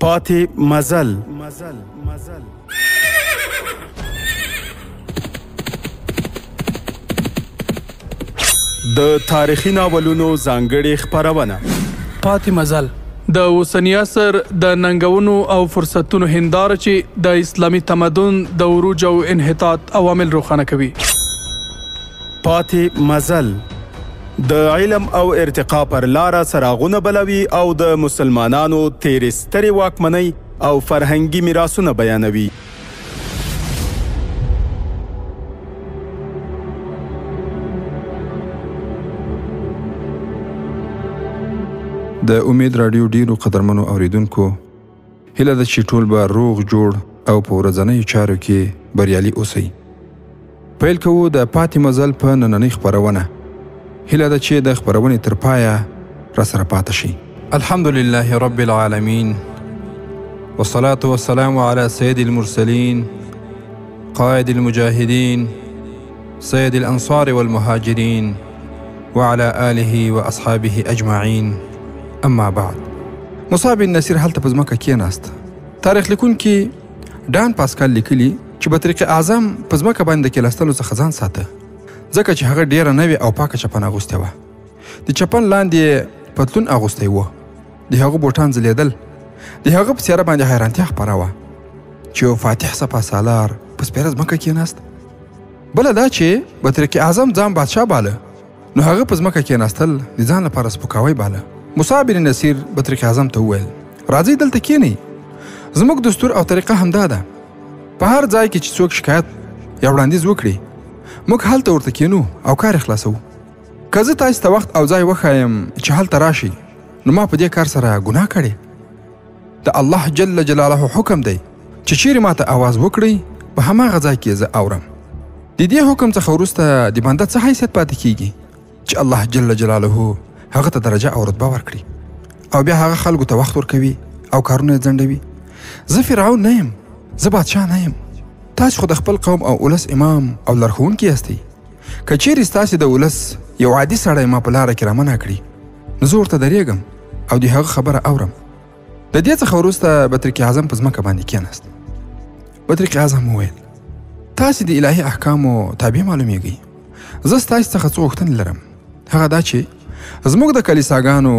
پاتې مزل. د تاریخي ناولونو ځانګړې خپرونه پاتې مزل د اوسني عصر د ننګونو او فرصتونو هنداره چې د اسلامي تمدن د عروج او انحطاط عوامل روښانه کوي. پاتې مزل د علم او ارتقا پر لاره څراغونه بلوي او د مسلمانانو تیرې سترې واکمنۍ او فرهنګي میراثونه بیانوي. د امید رادیو ډیرو قدرمنو اوریدونکو هیله ده چې ټول به روغ جوړ او په ورځنیو چارو کې بریالي اوسئ. پیل کوو د پاتې مزل په نننۍ خپرونه. هیله ده چې د خپرونې تر پایه راسره پاتې شي. الحمد لله رب العالمین والصلاة والسلام على سید المرسلین قائد المجاهدین سید الانصار والمهاجرین وعلى آله واصحابه اجمعین. اما بعد. مصعب بن نصیر هلته په ځمکه کېناست. تاریخ لیکونکي ډان پاسکال لیکلي چې بطریق اعظم په ځمکه باندې د کېناستلو څخه ځان ساته، ځکه چې هغه ډیره نوې او پاکه چپن اغوستې وه. د چپن لاندې پتلون اغوستی و، د هغه بوټان ځلېدل. د هغه په څېره باندې حیرانتیا خپره وه چې یو فاتح سپه سالار په سپېره ځمکه کېناست. بله دا چې بطریق اعظم ځان بادشاه باله، نو هغه په ځمکه کېناستل د ځان لپاره سپکاوی باله. مصعب بن نصیر بطریق اعظم ته وویل راځئ دلته کښېنئ. زموږ دستور او طریقه همدا ده، په هر ځای کې چې څوک شکایت یا وړاندیز وکړي موږ هلته ورته کېنو او کار یې خلاصوو. که زه تاسو ته وخت او ځای وښایم چې هلته راشئ نو ما په دې کار سره ګناه کړې. د الله جل جلاله حکم دی چې چیرې ما ته آواز وکړئ په هماغه ځای کې زه اورم. د دې حکم څخه وروسته د بنده څه حیثیت پاتې کیږي چې الله جل جلاله هغه ته درجه او رتبه ورکړي او بیا هغه خلکو ته وخت ورکوي او کارونه یې ځنډوي. زه فرعون نه یم، زه بادشاه نه یم. تاسو خو د خپل قوم او ولس امام او لارښوونکي یاستئ. که چیرې ستاسې د ولس یو عادي سړی ما په لاره کې رامنع کړي نو زه ورته درېږم او د هغه خبره اورم. د دې څخه وروسته بطریق اعظم په ځمکه باندې کېناست. بطریق اعظم وویل تاسې د الهي احکامو تابع معلومیږئ. زه ستاسې څخه څه غوښتنې لرم، هغه دا چې زموږ د کلیساګانو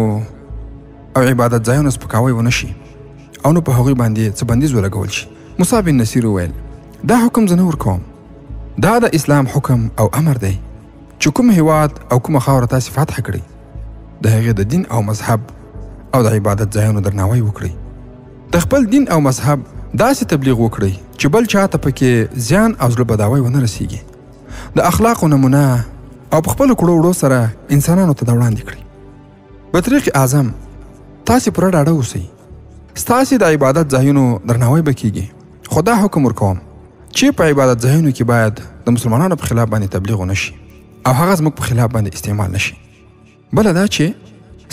او عبادت ځایونو سپکاوی ونه شي او نو په هغوی باندې څه بندیز ولګول شي. مصعب بن نصیر وویل دا حکم زه نه ورکوم، دا د اسلام حکم او امر دی چې کوم هیواد او کومه خاوره تاسې فتح کړئ د هغې د دین او مذهب او د عبادت ځایونو درناوی وکړئ. د خپل دین او مذهب داسې تبلیغ وکړئ چې بل چاته پکې زیان او زړه بداوی ونه رسیږي. د اخلاقو نمونه او په خپلو کړو وړو سره انسانانو ته د وړاندې کړئ. بطریق اعظم تاسې پوره ډاډه اوسئ، ستاسې د عبادت ځایونو درناوی به کیږي، خو دا حکم ورکوم چې په عبادت ځایونو کې باید د مسلمانانو په خلاف باندې تبلیغ ونه شي او هغه زموږ په خلاف باندې استعمال نشي. بله دا چې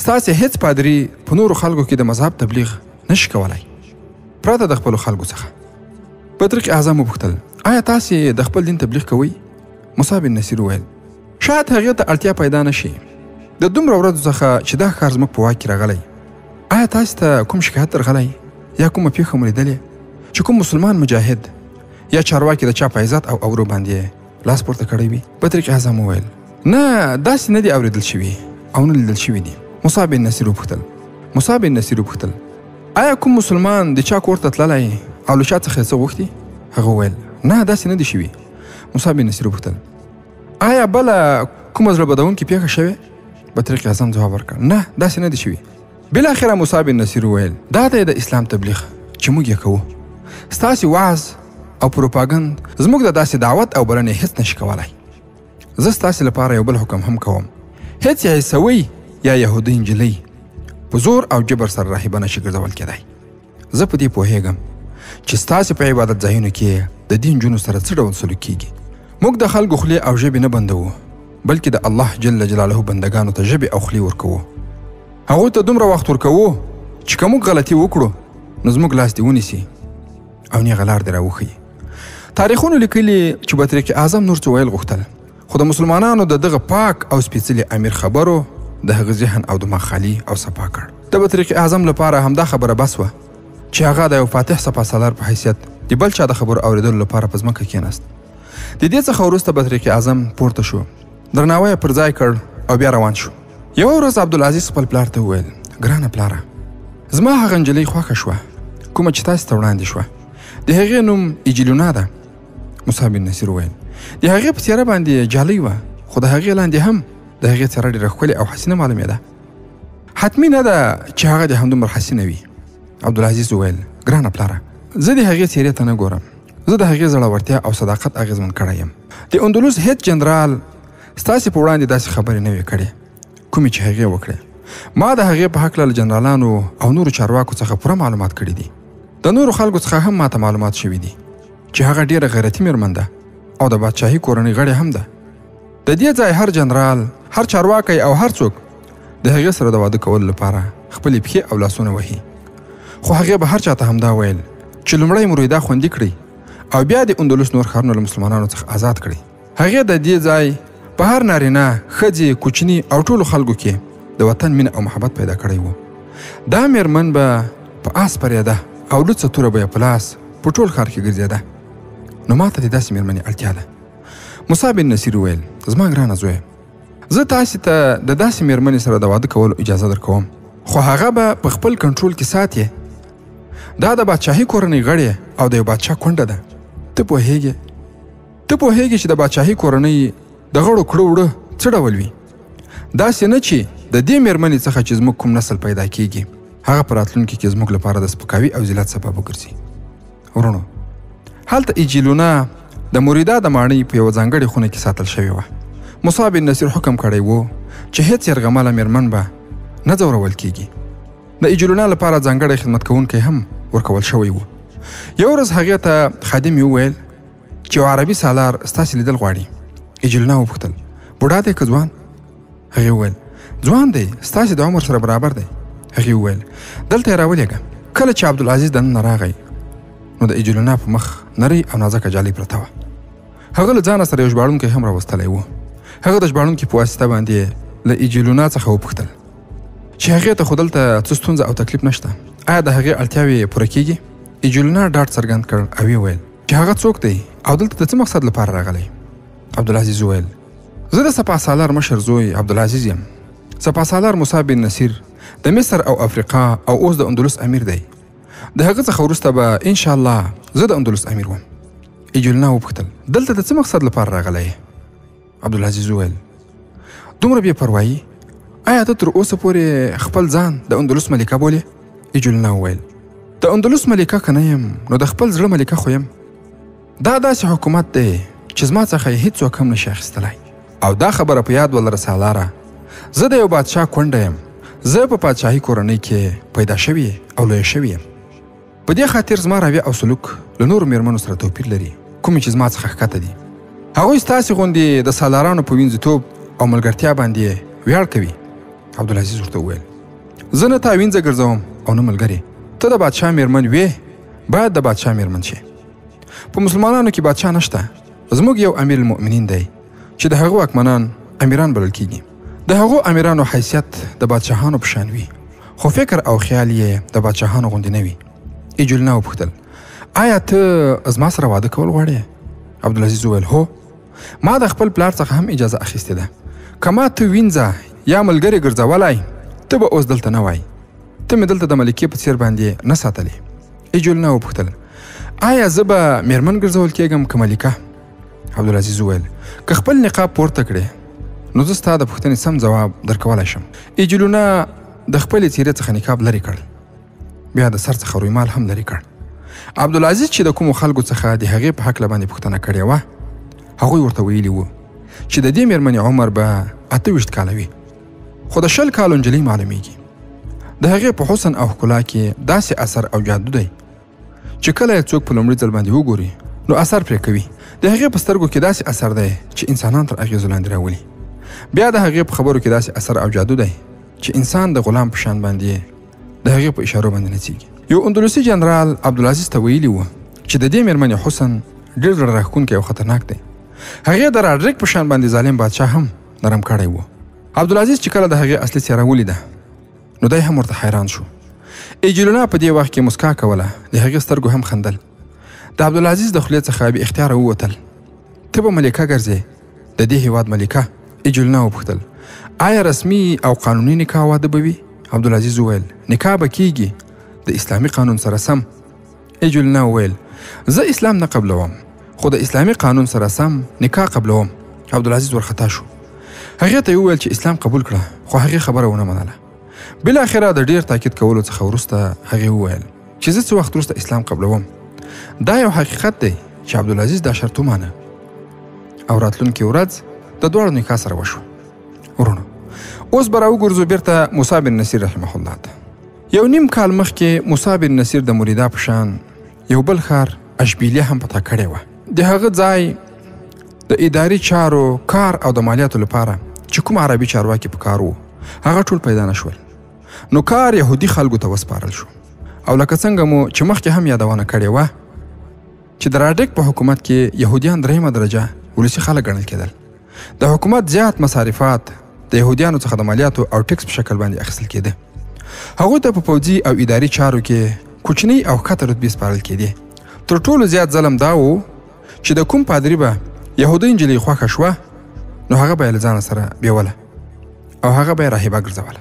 ستاسې هیڅ پادري په نورو خلکو کې د مذهب تبلیغ نشي کولی پرته د خپلو خلکو څخه. بطریق اعظم وپوښتل آیا تاسې د خپل دین تبلیغ کوئ؟ مصعب بن نصیر وویل شاید هغې ته اړتیا پیدا نشي. د دومره ورځو څخه چې دا ښار زموږ په واک کې راغلی، آیا تاسې ته کوم شکایت درغلی یا کومه پیښه مو لیدلې چې کوم مسلمان مجاهد یا چارواکي د چا په عزت او اورو باندې لاس پورته کړی وي؟ بطریق اعظم وویل نه، داسې نه دي اورېدل شوي او نه لیدل شوي دي. مصعب بن نصیر وپوښتل آیا کوم مسلمان د چا کور ته تللی او له چا څخه یې څه غوښتي؟ هغه وویل نه، داسې نه دي شوي. مصعب بن نصیر وپوښتل آیا بله کومه زړه بدوونکې پیښه شوې؟ بطریق اعظم ځواب ورکړ نه، داسې نه دي شوي. بالاخره مصعب بن نصیر وویل دا دی د اسلام تبلیغ چې موږ یې کوو. ستاسې وعظ او پروپاګند زموږ د داسې دعوت او بلنې هیڅ نشي کولی. زه ستاسې لپاره یو بل حکم هم کوم، هیڅ یا عیسوي یا یهودي نجلۍ په زور او جبر سره راهبه نشي ګرځول کېدی. زه په دې پوهیږم چې ستاسې په عبادت ځایونو کې د دین نجونو سره څه ډول سلوک کیږي. موږ د خلکو خولې او ژبې نه بندوو بلکې د الله جل جلاله بندګانو ته ژبې او خولې ورکوو. هغوی ته دومره وخت ورکوو چې که موږ غلطي وکړو نو زموږ لاس دې ونیسي او نیغه لار دې راوښیي. تاریخونو لیکلي چې بطریق اعظم نور څه ویل غوښتل، خو د مسلمانانو د دغه پاک او سپېڅلي امیر خبرو د هغه ذهن او دماغ خالي او صفا کړ. د بطریق اعظم لپاره همدا خبره بس وه چې هغه د یو فاتح سپاسالار په حیثیت د بل چا د خبرو اورېدلو لپاره په ځمکه کېناست. د دې څخه وروسته بطریق اعظم پورته شو، درناوی یې پر ځای کړ او بیا روان شو. یوه ورځ عبدالعزیز خپل پلار ته وویل: ګرانه پلاره، زما هغه نجلۍ خوښه شوه کومه چې تاسې ته وړاندې شوه. د هغې نوم ایجیلونا ده. موسی بن نصیر وویل: د هغې په څېره باندې جالۍ وه، خو د هغې لاندې هم د هغې څېره ډېره ښکلې او حسینه معلومېده. حتمي نه ده چې هغه د همدومره حسینه وي. عبدالعزیز وویل: ګرانه پلاره، زه د هغې څېرې ته نه ګورم، زه د هغې زړورتیا او صداقت اغېزمن کړی یم. د اندلس هیڅ جنرال ستاسې په وړاندې داسې خبرې نه وې کړې کومې چې هغې وکړې. ما د هغې په هکله له جنرالانو او نورو چارواکو څخه پوره معلومات کړي دي. د نورو خلکو څخه هم ماته معلومات شوي دي چې هغه ډېره غیرتي مېرمن ده او د بادشاهي کورنۍ غړې هم ده. د دې ځای هر جنرال، هر چارواکی او هر څوک د هغې سره د واده کولو لپاره خپلې پښې او لاسونه وهي. خو هغې به هر چا ته همدا ویل چې لومړی مرویده خوندي کړئ او بیا د اندلس نور ښارونه له مسلمانانو څخه آزاد کړئ. هغې د دې ځای په هر نارینه، ښځې، کوچني او ټولو خلکو کې د وطن مینه او محبت پیدا کړی و. دا مېرمن به په آس پرېده او لوڅه توره به یې په لاس په ټول ښار کې ګرځېده. نو ما ته د داسې مېرمنې اړتیا ده. موسی بن نصیر وویل: زما ګرانه زویه، زه تاسې ته د داسې مېرمنې سره د واده کولو اجازه درکوم، خو هغه به په خپل کنټرول کې ساتي. دا د بادشاهي کورنۍ غړې او د یو بادشاه کونډه ده. ته پوهېږې چې د بادشاهي کورنۍ د غړو کړه وړه څه ډول وي. داسې نه چې د دې مېرمنې څخه چې زموږ کوم نسل پیدا کیږي هغه په راتلونکي کې زموږ لپاره د سپکاوي او ذلت سبب وګرځي. ورونو، هلته ایجیلونا د موریدا د ماڼۍ په یوه ځانګړې خونه کې ساتل شوې وه. موسی بن نصیر حکم کړی و چې هیڅ یرغمله مېرمن به نه ځورول کیږي. د ایجیلونا لپاره ځانګړی خدمت کوونکی هم ورکول شوی و. یو ورځ هغې ته خادم یې وویل چې یو عربي سالار ستاسې لیدل غواړي. ایجیلونا وپوښتل: بوډا دی که ځوان؟ هغې وویل: ځوان دی، ستاسې د عمر سره برابر دی. هغې وویل: دلته یې راولېږه. کله چې عبدالعزیز دننه راغی نو د ایجیلونا په مخ نرۍ او نازکه جالۍ پرته وه. هغه له ځانه سره یو ژباړونکی هم راوستلی و. هغه د ژباړونکي په واسطه باندې له ایجیلونا څخه وپوښتل چې هغې ته خو دلته څه ستونزه او تکلیف نشته، آیا د هغې اړتیاوې پوره کیږي؟ ایجیلونا ډاډ څرګند کړ او ویې ویل چې هغه څوک دی او دلته د څه مقصد لپاره راغلی؟ عبدالعزیز وویل: زه د سپاسالار مشر زوی عبدالعزیز یم. سپاسالار موسی بن نصیر د مصر او افریقا او اوس د اندلس امیر دی. د هغه څخه وروسته به انشاءالله زه د اندلس امیر وم. ایجیلونا وپوښتل: دلته د څه مقصد لپاره راغلی؟ عبدالعزیز وویل: دومره بې پروایي، آیا ته تر اوسه پورې خپل ځان د اندلس ملکه بولې؟ ایجیلونا وویل: د اندلس ملکه که نه یم نو د خپل زړه ملکه خو یم. دا داسې حکومت دی چې زما څخه یې هیڅوک هم نشي اخیستلی. او دا خبره په یاد ولره سالاره، زه د یو بادشاه کونډه یم. زه په پادشاهي کورنۍ کې پیدا شوی او لویه شوی یم. په دې خاطر زما رویه او سلوک له نورو مېرمنو سره توپیر لري کومې چې زما څخه ښکته دي. هغوی ستاسې غوندې د سالارانو په وینځتوب او ملګرتیا باندې ویاړ کوي. عبدالعزیز ورته وویل: زه نه تا وینځه ګرځوم او نه ملګرې. ته د بادشاه مېرمن وې، باید د بادشاه مېرمن شې. په مسلمانانو کې بادشاه نشته. زموږ یو امیر المؤمنین دی چې د هغه واکمنان امیران بلل کیږي. د هغو امیرانو حیثیت د بادشاهانو په شان وي، خو فکر او خیال یې د بادشاهانو غوندې نه وي. ایجیلونا وپوښتل: آیا ته زما سره واده کول غواړې؟ عبدالعزیز وویل: هو، ما د خپل پلار څخه هم اجازه اخیستې ده. که ما ته وینځه یا ملګرې ګرځولی ته به اوس دلته نه وای. ته مې دلته د ملکې په څېر باندې نه ساتلې. ایجیلونا وپوښتل: آیا زه به مېرمن ګرځول کېږم که ملکه؟ عبدالعزیز وویل: که خپل نقاب پورته کړې نو زه ستا د پوښتنې سم ځواب درکولی شم. ایجیلونا د خپلې څېرې څخه نقاب لرې کړ، بیا د سر څخه رویمال هم لرې کړ. عبدالعزیز چې د کومو خلکو څخه د هغې په هکله باندې پوښتنه کړې وه، هغوی ورته ویلي وو چې د دې مېرمنې عمر به 28 کاله وي، خو د 20 کالو نجلۍ معلومیږي. د هغې په حسن او ښکلا کې داسې اثر او جادو دی چې کله یې څوک په لومړي ځل باندې وګوري نو اثر پرې کوي. د هغې په سترګو کې داسې اثر دی چې انسانان تر اغېزو لاندې راولي. بیا د هغې په خبرو کې داسې اثر او جادو دی چې انسان د غلام په شان باندې د هغې په اشارو باندې نڅېږي. یو اندلسي جنرال عبدالعزیز ته ویلي وو چې د دې مېرمنې حسن ډېر زړه راښکونکی او خطرناک دی. هغې د راډریک په شان باندې ظالم بادشاه هم نرم کړی و. عبدالعزیز چې کله د هغې اصلي څېره ولیده نو دی هم ورته حیران شو. ایجل الله په دې وخت کې مسکا کوله، د هغې سترګو هم خندل. د عبدالعزیز د خولې څخه بې اختیاره ووتل: ته به ملکه ګرځې، د دې هېواد ملکه؟ ایجل الله وپوښتل: آیا رسمي او قانوني نکاح واده به وي؟ عبدالعزیز وویل: نکاح به کیږي، د اسلامي قانون سره سم. ایجل الله وویل: زه اسلام نه قبلوم، خو د اسلامي قانون سره سم نکاح قبلوم. عبدالعزیز ورخطا شو. هغې ته یې وویل چې اسلام قبول کړه، خو هغې خبره ونه منله. بالاخره د ډېر تاکید کولو څخه وروسته هغې وویل چې زه څه وخت وروسته اسلام قبلوم. دا یو حقیقت دی چې عبدالعزیز دا شرط ومانه، او راتلونکې ورځ د دواړو نکاح سره وشو. ورونو، اوس به راوګرځو بیرته موسی بن نصیر رحمه الله ته. یو نیم کال مخکې موسی بن نصیر د مریدا په شان یو بل ښار اشبیلیه هم فتح کړی وه. د هغه ځای د اداري چارو، کار او د مالیاتو لپاره چې کوم عربي چارواکي په کار وو، هغه ټول پیدا نه شول. نو کار یهودي خلکو ته وسپارل شو. او لکه څنګه مو چې مخکې هم یادونه کړې وه چې د راډیک په حکومت کې یهودیان درېیمه درجه ولسي خلک ګڼل کېدل. د حکومت زیات مصارفات د یهودیانو څخه د مالیاتو او ټکس په شکل باندې اخیستل کېده. هغوی ته په پوځي او اداري چارو کې کوچنۍ او ښکته رتبې سپارل کېدې. تر ټولو زیات ظلم دا و چې د کوم پادري به یهودۍ نجلۍ خوښه شوه، نو هغه به یې له ځانه سره بیوله او هغه به یې راهبه ګرځوله.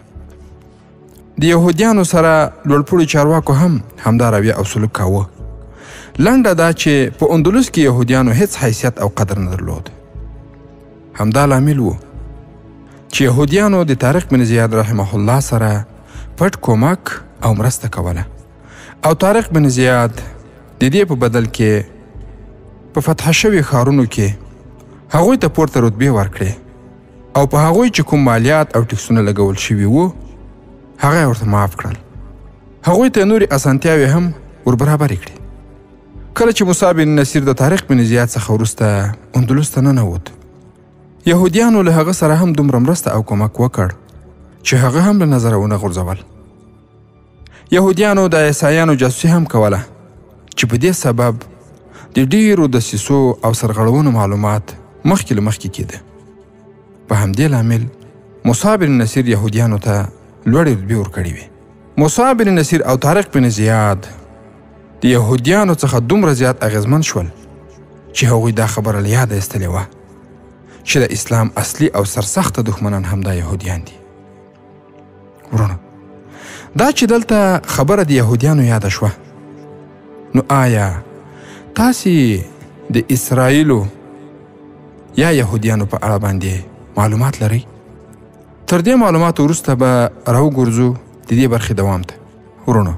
د یهودیانو سره لوړپوړي چارواکو هم همدا رویه او سلوک کاوه. لنډه دا چې په اندلس کې یهودیانو هیڅ حیثیت او قدر نه درلود. همدا لامل و چې یهودیانو د طارق بن زیاد رحمه الله سره پټ کومک او مرسته کوله، او طارق بن زیاد د دې په بدل کې په فتح شوي ښارونو کې هغوی ته پورته رتبې ورکړې، او په هغوی چې کوم مالیات او ټکسونه لګول شوي وو هغه یې ورته معاف کړل. هغوی ته نورې اسانتیاوې هم وربرابرې کړې. کله چې موسی بن نصیر د طارق بن زیاد څخه وروسته اندلس ته ننوت، یهودیانو له هغه سره هم دومره مرسته او کومک وکړ چې هغه هم له نظره ونه غورځول. یهودیانو د عیسایانو جاسوسي هم کوله چې په دې سبب د ډیرو دسیسو او سرغړونو معلومات مخکې له مخکې کېده. په همدې لامل موسی بن نصیر یهودیانو ته لوړې رتبې ورکړې وې. موسی بن نصیر او طارق بن زیاد د یهودیانو څخه دومره زیات اغیزمن شول چې هغوی دا خبره له یاده ایستلې وه چې د اسلام اصلي او سرسخته دښمنان همدا یهودیان دي. ورونو، دا چې دلته خبره د یهودیانو یاده شوه، نو آیا تاسې د اسرائیلو یا یهودیانو په اړه باندې معلومات لرئ؟ تر دې معلوماتو وروسته به راوګرځو د دې برخې دوام ته. ورونو،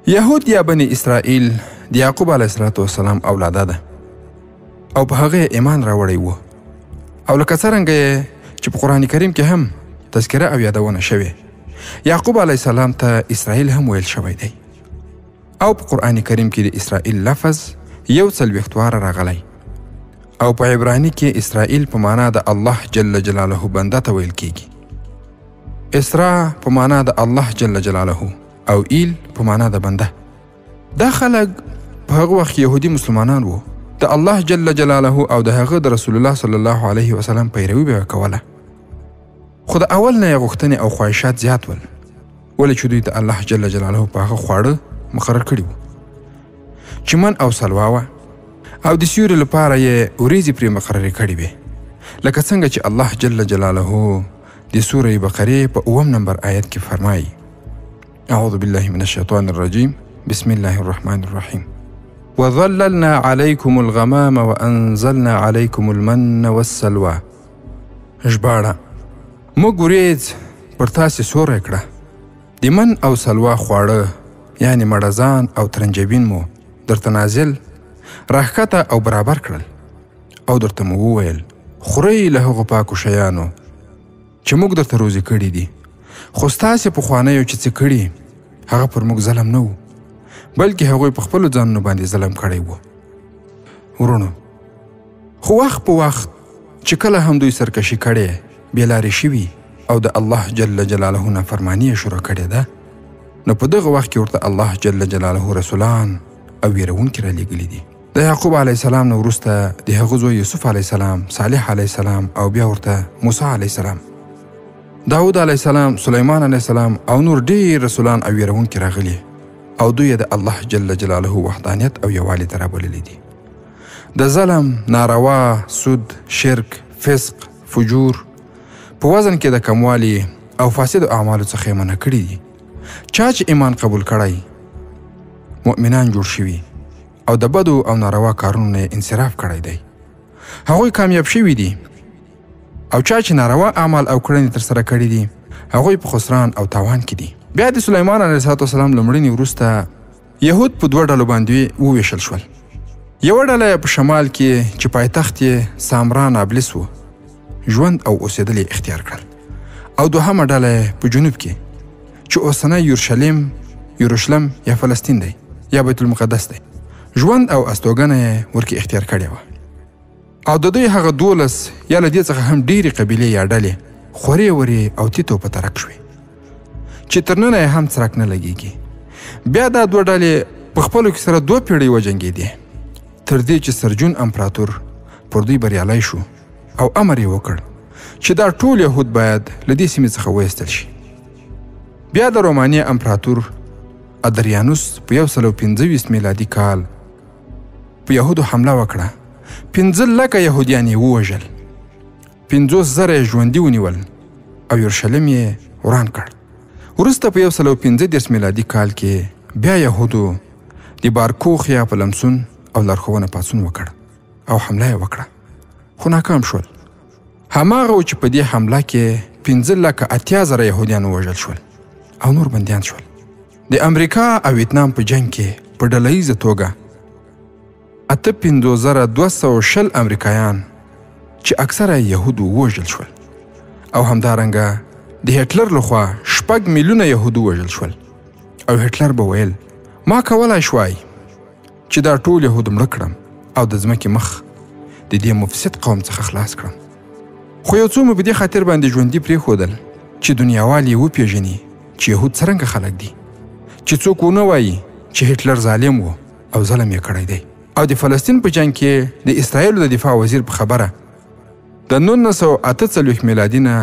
یهود یا بني اسرائیل د یعقوب علیه السلام اولاده ده، او په هغه ایمان راوړی و، او لکه څرنګه یې چې په قرآن کریم کې هم تذکره او یادونه شوې، یعقوب علیه السلام ته اسرائیل هم ویل شوی دی، او په قرآن کریم کې د اسرائیل لفظ 41 واره راغلی، او په عبرانی کې اسرائیل په معنا د الله جل جلاله بنده ته ویل کیږي. اسرا په معنا د الله جل جلاله او ایل په معنا د بنده. دا خلک په هغه وخت یهودي مسلمانان وو، د الله جل جلاله او د هغه د رسول الله صلی الله علیه وسلم پیروي به کوله، خو د اول نه یې غوښتنې او خواهشات زیات ول، ولې چې دوی د الله جل جلاله په هغه خواړه مقرر کړي وو چې من او سلوا وه، او د سیوري لپاره یې وریځې پرې مقررې کړې وې، لکه څنګه چې الله جل جلاله د سورې بقرې په 9 نمبر آیت کې فرمایي: اعوذ بالله من الشیطان الرجیم، بسم الله الرحمن الرحیم، وظللنا علیکم الغمام وانزلنا علیکم المن والسلوى. ژباړه: موږ وریځ پر تاسې سوری کړه، د من او سلوا خواړه یعنی مړزان او ترنجبین مو درته نازل راښکته او برابر کړل، او درته مو وویل خورئ له هغو پاکو شیانو چې موږ درته روزي کړي دي، خو ستاسې پخوانیو چې څه کړي هغه پر موږ ظلم نه و، بلکې هغوی په خپلو ځانونو باندې ظلم کړی و. ورونو، خو وخت په وخت چې کله هم دوی سرکشي کړې، بېلارې شوي او د الله جل جلاله نافرماني یې شروع کړې ده، نو په دغه وخت کې ورته الله جل جلاله رسولان او ویرونکي رالیږلي دي. د یعقوب علیه السلام نه وروسته د هغه زوی یوسف علیه السلام، صالح علیه السلام او بیا ورته موسی علیه السلام. داود علیه السلام، سلیمان علیه السلام او نور ډیر رسولان او ویرونکي راغلي او دوی د الله جل جلاله وحدانیت او یووالي ته رابللي دي. د ظلم، ناروا، سود، شرک، فسق، فجور په وزن کې د کموالي او فاسد اعمالو څخه یې منع کړي دي. چا چې ایمان قبول کړی، مؤمنان جوړ شوي او د بدو او ناروا کارونو نه انصراف کړی دی، هغوی کامیاب شوي دي. او چا چې ناروا اعمال او کړنې ترسره کړي دي، هغوی په خسران او تاوان کې دي. بیا د سلیمان علیه السلام له مړینې وروسته یهود په 2 ډلو باندې وویشل شول. یوه ډله په شمال کې چې پایتخت یې سامرا نابلس و، ژوند او اوسېدل یې اختیار کړل، او دوهمه ډله په جنوب کې چې اوسنی یورشلم یا فلسطین دی یا بیت المقدس دی، ژوند او استوګنه یې ورکې اختیار کړې وه. او د دوی هغه 12 یا له دې څخه هم ډېرې قبیلې یا ډلې خورې ورې او تیتو په ترک شوې چې تر ننه یې هم څرک نه لګېږي. بیا دا 2 ډلې په خپلو کې سره 2 پیړۍ وجنګېدې، تر دې چې سرجون امپراتور پر دوی بریالی شو او امر یې وکړ چې دا ټول یهود باید له دې سیمې څخه وایستل شي. بیا د رومانیا امپراتور ادریانوس په 125 میلادي کال په یهودو حمله وکړه. 15 لکه یهودیان یې ووژل، 50,000 یې ژوندي ونیول او یورشلم یې وران کړ. وروسته په 135 میلادي کال کې بیا یهودو د بارکوخ یا پلمسون او لارښوونه پاڅون وکړ او حمله یې وکړه، خو ناکام شول. هماغه و چې په دې حمله کې 15,80,000 یهودیان ووژل شول او نور بندیان شول. د امریکا او ویتنام په جنگ کې په ډله ییزه توګه 58,220 امریکایان چې اکثره یهودو ووژل شول، او همدارنګه د هټلر لخوا 6 میلیونه یهودو ووژل شول. او هټلر به ویل ما کولای شوای چې دا ټول یهود مړه کړم او د ځمکې مخ د دې مفسد قوم څخه خلاص کړم. خو یو څو مې په دې خاطر باندې ژوندي پرېښودل چې دنیاوال یې وپېژني چې یهود څرنګه خلک دي، چې څوک ونه وایي چې هټلر ظالم و او ظلم یې کړی دی. او د فلسطین په جنگ کې د اسرائیلو د دفاع وزیر په خبره د 1948 میلادي نه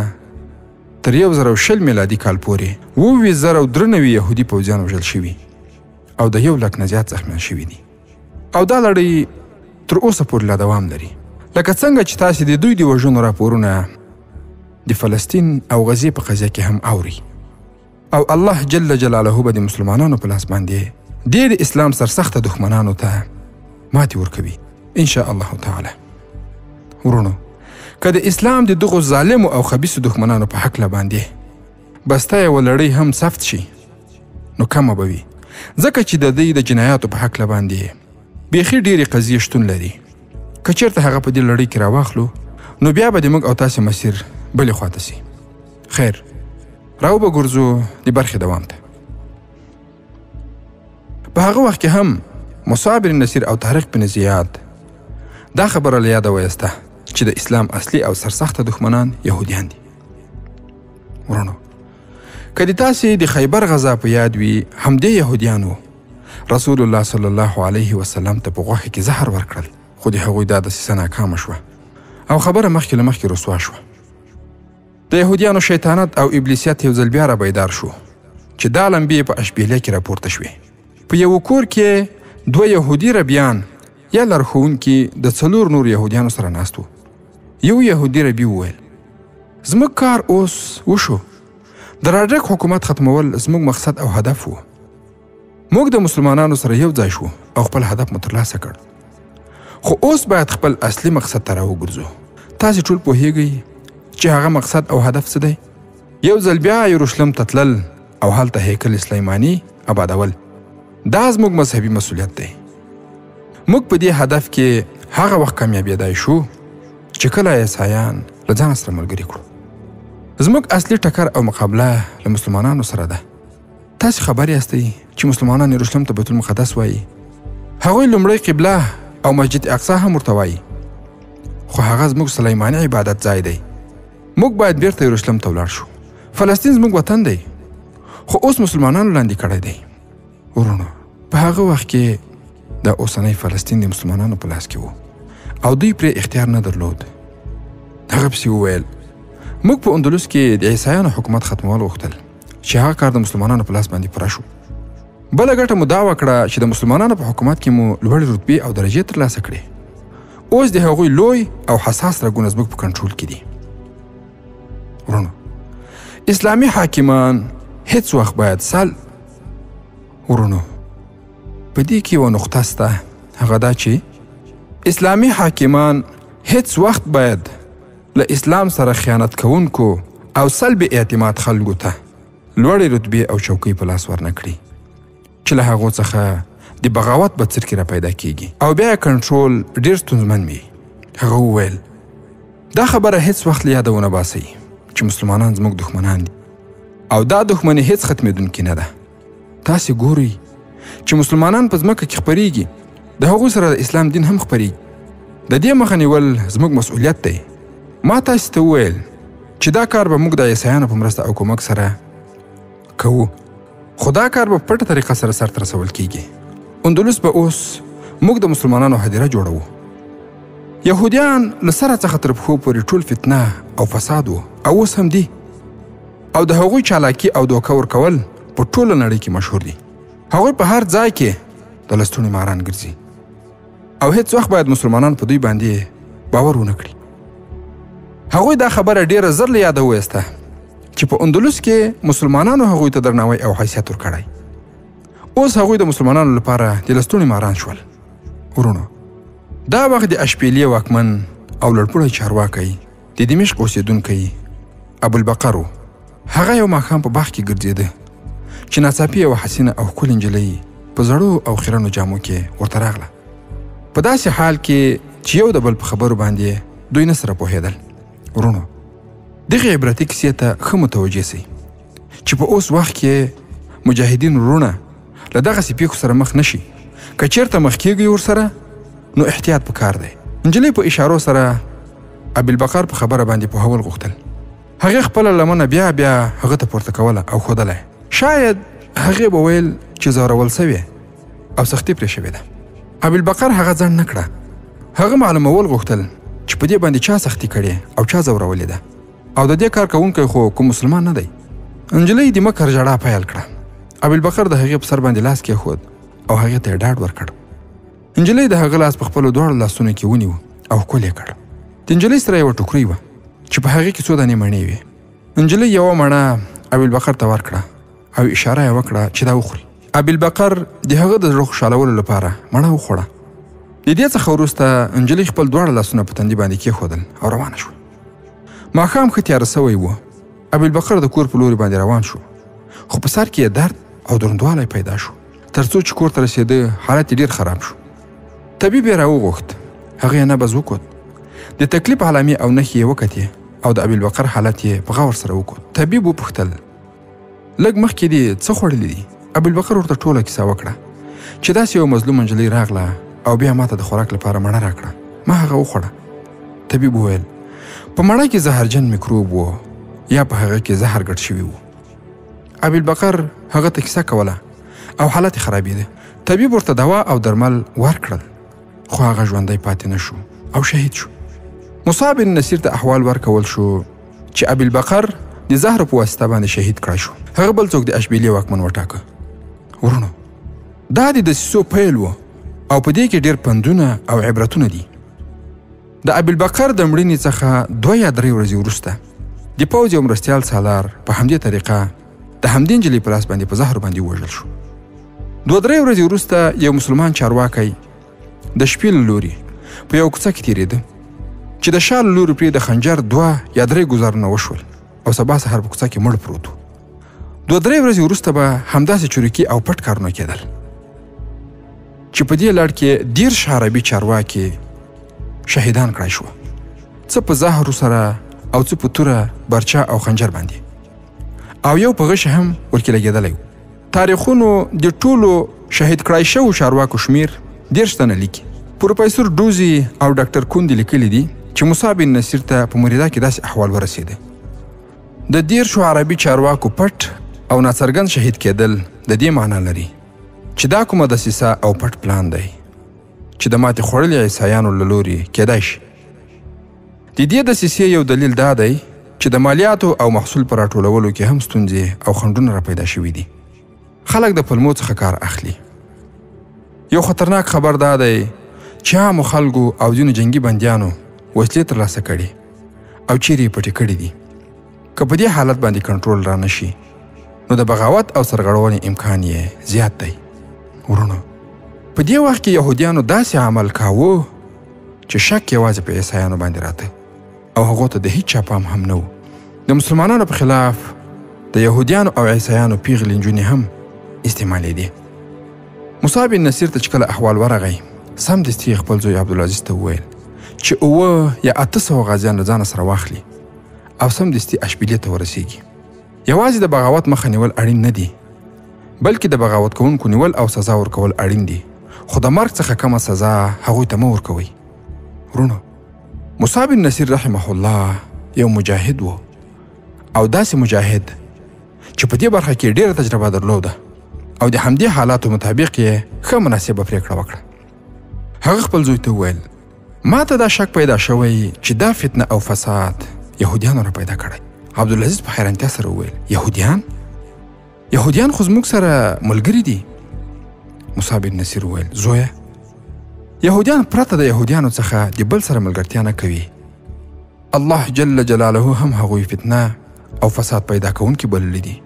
تر 1020 میلادي کال پورې 23,093 یهودي پوځیان وژل شوي او د 1 لک نه زیات زخمیان شوي دي. او دا لړۍ تر اوسه پورې لا دوام لري. لکه څنګه چې تاسې د دوی د وژنو راپورونه د فلسطین او غزې په قضیه کې هم اوري. او الله جل جلاله به د مسلمانانو په لاس باندې ډېر اسلام سرسخته دښمنانو ته ماتې ورکوي ان شاء الله تعالی. ورونو، که د اسلام د دغو ظالمو او خبیثو دښمنانو په هکله باندې بسته یوه لړۍ هم سفت شي نو کمه به وي، ځکه چې د دوی د جنایاتو په هکله باندې بیخي ډېرې قضیې شتون لري. که چېرته هغه په دې لړۍ کې راواخلو نو بیا به د موږ او تاسې مسیر بلې خواته سي. خیر، راو به ګرځو د برخې دوام ته. په هغه وخت کې هم مصعب بن نصیر او طارق بن زیاد دا خبره له یاده وایسته چې د اسلام اصلي او سرسخته دښمنان یهودیان دي. ورونو، که د تاسې د خیبر غزا په یاد وي، همدې یهودیانو رسول الله صلی الله علیه وسلم ته په غوښه کې زهر ورکړل، خو د هغوی دا دسیسه ناکامه شوه او خبره مخکې له مخکې رسوا شوه. د یهودیانو شیطانت او ابلیسیت یو ځل بیا را بیدار شو چې دا لمبې په اشبیلیه کې راپورته شوې. په یو کور کې 2 یهودي ربیان یا لارښوونکي د 4 نور یهودیانو سره ناست وو. یو یهودي ربي وویل زموږ کار اوس وشو، د راډک حکومت ختمول زموږ مقصد او هدف وو. موږ د مسلمانانو سره یو ځای شو او خپل هدف مو ترلاسه کړ، خو اوس باید خپل اصلي مقصد ته راوګرځو. تاسې ټول پوهیږئ چې هغه مقصد او هدف څه دی؟ یو ځل بیا یروشلم ته تلل او هلته هیکل سلیماني آبادول. دا زموږ مذهبي مسؤلیت دی. موږ په دې هدف کې هغه وخت کامیابېدای شو چې کله عیسایان له ځان سره ملګري کړو. زموږ اصلي ټکر او مقابله له مسلمانانو سره ده. تاسې خبر یاستئ چې مسلمانان یروشلم ته بیت المقدس وایي. هغوی لومړی قبله او مسجد اقصی هم ورته وایي، خو هغه زموږ سلیماني عبادت ځای دی. موږ باید بیرته یروشلم ته ولاړ شو. فلسطین زموږ وطن دی، خو اوس مسلمانانو لاندې کړی دی. ورونو، په هغه وخت کې د اوسنۍ فلسطین د مسلمانانو په لاس کې و او دوی پرې اختیار نه درلود. هغه پسې وویل موږ په اندلس کې د عیسایانو حکومت ختمول غوښتل چې هغه کار د مسلمانانو په لاس باندې پوره شو. بله ګټه مو دا وکړه چې د مسلمانانو په حکومت کې مو لوړې رتبې او درجې ترلاسه کړې. اوس د هغوی لوی او حساس رګونه زموږ په کنټرول کې دي. ورونو، اسلامي حاکمان هیڅ وخت باید ورونو، په دې کې یوه نقطه سته، هغه دا چې اسلامي حاکمان هیڅ وخت باید له اسلام سره خیانت کوونکو او سلب اعتماد خلکو ته لوړې رتبې او چوکۍ په لاس ورنه کړي چې له هغو څخه د بغاوت بڅرکې را پیدا کیږي او بیا یې کنټرول ډېر ستونزمن وي. هغه وویل دا خبره هیڅ وخت له یاده ونه باسئ چې مسلمانان زموږ دښمنان دي او دا دښمني هیڅ ختمېدونکې نه ده. تاسې ګورئ چې مسلمانان په ځمکه کې خپریږي، د هغوی سره د اسلام دین هم خپریږي. د دې مخه نیول زموږ مسؤلیت دی. ما تاسې ته وویل چې دا کار به موږ د عیسایانو په مرسته او کومک سره کوو، خو دا کار به په پټه طریقه سره سرته رسول کیږي. اندلس به اوس موږ د مسلمانانو هدیره جوړوو. یهودیان له سره څخه تر پښو پورې ټول فتنه او فساد و او اوس هم دي، او د هغوی چالاکي او دوکه ورکول په ټوله نړۍ کې مشهور دي. هغوی په هر ځای کې د لستوڼي ماران ګرځي او هیڅ وخت باید مسلمانان په دوی باندې باور ونه کړي. هغوی دا خبره ډیره زر له یاده وایسته چې په اندلس کې مسلمانانو هغوی ته درناوی او حیثیت ورکړی. اوس هغوی د مسلمانانو لپاره د لستوڼي ماران شول. ورونو، دا وخت د اشبیلیه واکمن او لړپوړی چارواکی د دمشق اوسېدونکی ابوالبقر و. هغه یو ماښام په باغ کې ګرځېده چې ناڅاپي یوه حسینه او ښکلې نجلۍ په زړو او خیرنو جامو کې ورته راغله، په داسې حال کې چې یو د بل په خبرو باندې دوی نه سره پوهېدل. ورونو، دغې عبرتي کیسې ته ښه متوجه سئ چې په اوس وخت کې مجاهدین وروڼه له دغسې پیښو سره مخ نه شي. که چېرته مخ کېږئ ورسره نو احتیاط پکار دی. نجلۍ په اشارو سره ابوالبقر په خبره باندې پوهول غوښتل. هغې خپله لمنه بیا بیا هغه ته پورته کوله او ښودله. شاید هغې به ویل چې ځورول سوې او سختي پرې شوې ده. ابوالبقر هغه ځنډ نه کړه. هغه معلومول غوښتل چې په دې باندې چا سختي کړې او چا ځورولې ده او د دې کار کوونکی خو کوم مسلمان نه دی. نجلۍ د مکر ژړا پیل کړه. ابوالبقر د هغې په سر باندې لاس کېښود او هغې ته یې ډاډ ورکړ. نجلۍ د هغه لاس په خپلو دواړو لاسونو کې ونیو او ښکل یې کړ. د نجلۍ سره یوه ټوکرۍ وه چې په هغې کې څو دانې مڼې وې. نجلۍ یوه مڼه ابوالبقر ته ورکړه او اشاره یې وکړه چې دا وخوري. ابوالبقر د هغه د زړه خوشحالولو لپاره مڼه وخوړه. د دې څخه وروسته نجلۍ خپل دواړه لاسونه په تندي باندې کېښودل او روانه شوه. ماښام ښه تیاره سوی و. ابوالبقر د کور په لوري باندې روان شو، خو په سر کې یې درد او دروندوالی پیدا شو. تر څو چې کور ته رسېده حالت یې ډېر خراب شو. طبیب یې راوغوښت. هغه یې نبض وکوت. د تکلیف علامې او نښې یې وکتې او د ابوالبقر حالت یې په غور سره وکوت. طبیب وپوښتل لږ مخکې دې څه خوړلي دي؟ ابوالبقر ورته ټوله کیسه وکړه چې داسې یو مظلومه نجلۍ راغله او بیا ماته د خوراک لپاره مڼه راکړه. ما هغه وخوړه. طبیب وویل په مڼه کې زهرجن میکروب و یا په هغه کې زهر ګډ شوي و. ابوالبقر هغه ته کیسه کوله او حالت یې خرابېده. طبیب ورته دوا او درمل ورکړل، خو هغه ژوندی پاتې نه شو او شهید شو. مصعب بن نصیر ته احوال ورکول شو چې ابوالبقر د زهرو په واسطه باندې شهید کړی شو. هغه بل څوک د اشبیلیه واکمن وټاکه. ورونو، دا د دسیسو پیل و او په دې کې ډېر پندونه او عبرتونه دي. د ابوالبقر د مړینې څخه 2 یا 3 ورځې وروسته د پوځ یو مرستیال سالار په همدې طریقه د همدې نجلۍ په لاس باندې په زهرو باندې ووژل شو. 2-3 ورځې وروسته یو مسلمان چارواکی د شپې له لوري په یو کوڅه کې تېرېده چې د شا له لوري پرې د خنجر 2 یا 3 ګوزارونه وشول او سبا سهار په کوڅه کې مړ پروت و. 2-3 ورځې وروسته به همداسې چورکي او پټ کارونه کېدل چې په دې لړ کې 10 عربي چارواکي شهیدان کړای شو، څه په زهرو سره او څه په توره، برچه او خنجر باندې، او یو په غش هم ورکې لګېدلی و. تاریخونو د ټولو شهید کړای شوو چارواکو شمیر 10 تنه لیکي. پروفیسور ډوزي او ډاکټر کوندي لیکلي دي چې مصعب بن نصیر ته په مریدا کې داسې احوال ورسېده. د 10 عربي چارواکو پټ او ناڅرګند شهید کېدل د دې معنا لري چې دا کومه دسیسه او پټ پلان دی چې د ماتې خوړلې عیسایانو له لوري کېدای شي. د دې دسیسې یو دلیل دا دی چې د مالیاتو او محصول پر راټولولو کې هم ستونزې او خنډونه را پیدا شوي دي. خلک د پلمو څخه کار اخلي. یو خطرناک خبر دا دی چې عامو خلکو او ځینو جنګي بندیانو وسلې ترلاسه کړي او چیرې یې پټې کړي دي. که په دې حالت باندې کنټرول را نشي نو د بغاوت او سرغړونې امکان یې زیات دی. ورونو، په دې وخت کې یهودیانو داسې عمل کاوه چې شک یوازې په عیسایانو باندې راته او هغو ته د هیڅ چا پام هم نه و. د مسلمانانو په خلاف د یهودیانو او عیسایانو پیغلې نجونې هم استعمالېدې. مصعب بن نصیر ته چې کله احوال ورغی، سمدستي یې خپل زوی عبدالعزیز ته وویل چې 7 یا 800 غازیان له ځانه سره واخلي او سمدستي اشبیلې ته ورسیږي. یوازې د بغاوت مخه نیول اړین نه دي، بلکې د بغاوت کوونکو نیول او سزا ورکول اړین دي، خو د مرګ څخه کمه سزا هغوی ته مه ورکوئ. ورونو، مصعب بن نصیر رحمه الله یو مجاهد و او داسې مجاهد چې په دې برخه کې ډېره تجربه درلوده او د همدې حالاتو مطابق یې ښه مناسبه پرېکړه وکړه. هغه خپل زوی ته وویل ما ته دا شک پیدا شوی چې دا فتنه او فساد یهودیانو را پیدا کړی. عبدالعزیز په حیرانتیا سره وویل یهودیان خو زموږ سره ملګري دي. مصعب بن نصیر وویل زویه، یهودیان پرته د یهودیانو څخه د بل سره ملګرتیا نه کوي. الله جل جلاله هم هغوی فتنه او فساد پیدا کوونکي بللی دي،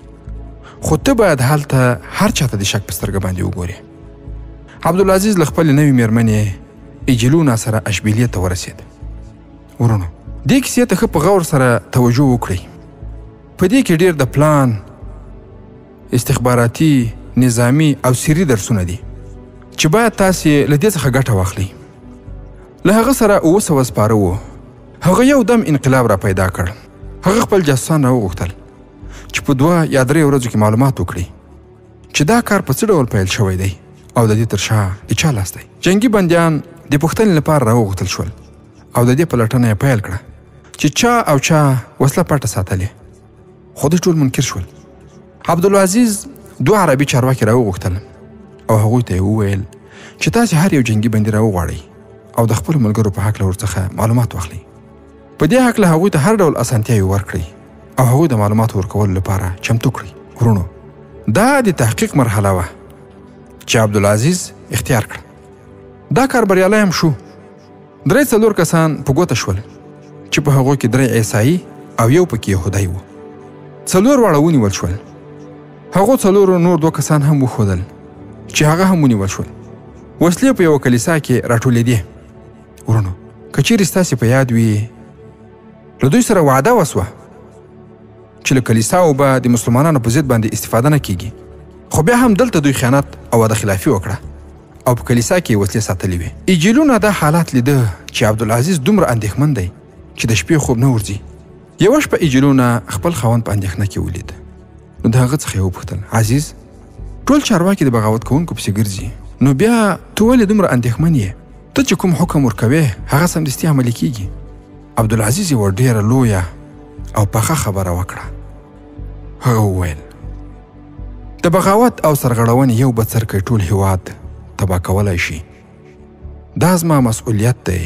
خو ته باید هلته هر چاته د شک په سترګه باندې وګورې. عبدالعزیز له خپلې نوې مېرمنې ایجلونا سره اشبیلې ته ورسېد. ورونو، دې کیسې ته ښه په غور سره توجه وکړئ. په دې کې ډېر د پلان، استخباراتي، نظامي او سیري درسونه دي چې باید تاسې له دې څخه ګټه واخلئ. له هغه سره 700 سپاره وو. هغه یو دم انقلاب را پیدا کړ. هغه خپل جاسوسان راوغوښتل چې په 2 یا 3 ورځو کې معلومات وکړي چې دا کار په څه ډول پیل شوی دی او د دې تر شا د چا لاس دی. جنګي بندیان د پوښتنې لپاره راوغوښتل شول او د دې پلټنه یې پیل کړه چې چا او چا وسله پټه ساتلې، خو دوی ټول منکر شول. عبدالعزیز 2 عربي چارواکي راوغوښتل او هغوی ته یې وویل چې تاسې هر یو جنګي بندي راوغواړئ او د خپلو ملګرو په هکله ورڅخه معلومات واخلئ. په دې هکله هغوی ته هر ډول اسانتیاوې ورکړئ او هغوی د معلوماتو ورکولو لپاره چمتو کړئ. ورونو، دا د تحقیق مرحله وه چې عبدالعزیز اختیار کړه. دا کار بریالی هم شو. 3-4 کسان په ګوته شول چې په هغو کې 3 عیسایي او یو پکې یهودی و. 4 واړه ونیول شول. هغو 4 نور 2 کسان هم وښودل چې هغه هم ونیول شول. وسلې په یوه کلیسا کې راټولېدې. ورونو، که چیرې ستاسې په یاد وي، له دوی سره وعده وسوه چې له کلیساو به د مسلمانانو په ضد باندې استفاده نه کیږي، خو بیا هم دلته دوی خیانت او وعده خلافي وکړه او په کلیسا کې وسلې ساتلې وې. ایجلونا دا حالات لیده چې عبدالعزیز دومره اندېښمن دی چې د شپې خوب نه ورځي. یوه شپه ایجلونا خپل خاوند په اندېښنه کې ولید. نو د هغه څخه یې وپوښتل عزیز، ټول چارواکي د بغاوت کوونکو پسې ګرځي، نو بیا ته ولې دومره اندېښمن یې؟ ته چې کوم حکم ورکوې هغه سمدستي عملي کیږي. عبدالعزیز یوه ډېره لویه او پخه خبره وکړه. هغه وویل د بغاوت او سرغړونې یو بڅرکی ټول هیواد تباه کولی شي. دا زما مسؤلیت دی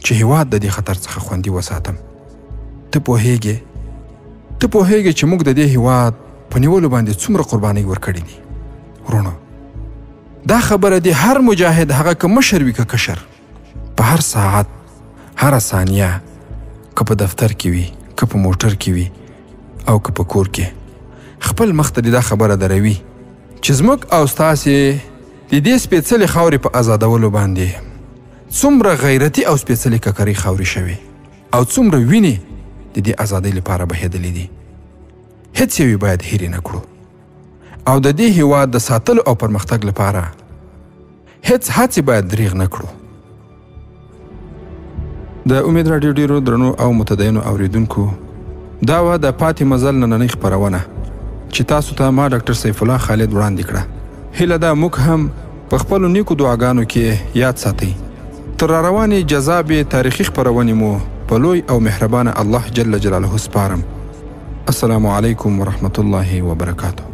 چې هیواد د دې خطر څخه خوندي وساتم. ته پوهیږې چې موږ د دې هیواد په نیولو باندې څومره قربانۍ ورکړې دي. ورونو، دا خبره دی هر مجاهد، هغه که مشر وي که کشر، په هر ساعت، هر ثانیه، که په دفتر کې وي که په موټر کې وي او که په کور کې، خپل مخ ته دا خبره دروي چې زموږ او ستاسې د دې سپېڅلې خاورې په آزادولو باندې څومره غیرتي او سپېڅلې ککرۍ خاورې شوې او څومره وینې د دې ازادۍ لپاره بهېدلې دي. هیڅ یوې باید هېرې نه کړو او د دې هیواد د ساتلو او پرمختګ لپاره هیڅ هڅې باید دریغ نه کړو. د امید راډیو ډیرو درنو او متدینو اوریدونکو، دا وه د پاتې مزل نننۍ خپرونه چې تاسو ته ما ډاکټر سیف الله خالد وړاندې کړه. هیله ده موږ هم په خپلو نیکو دعاګانو کې یاد ساتئ. تر راروانې جذابې تاریخي خپرونې مو په لوی او مهربانه الله جل جلاله سپارم. السلام علیکم ورحمة الله وبرکاته.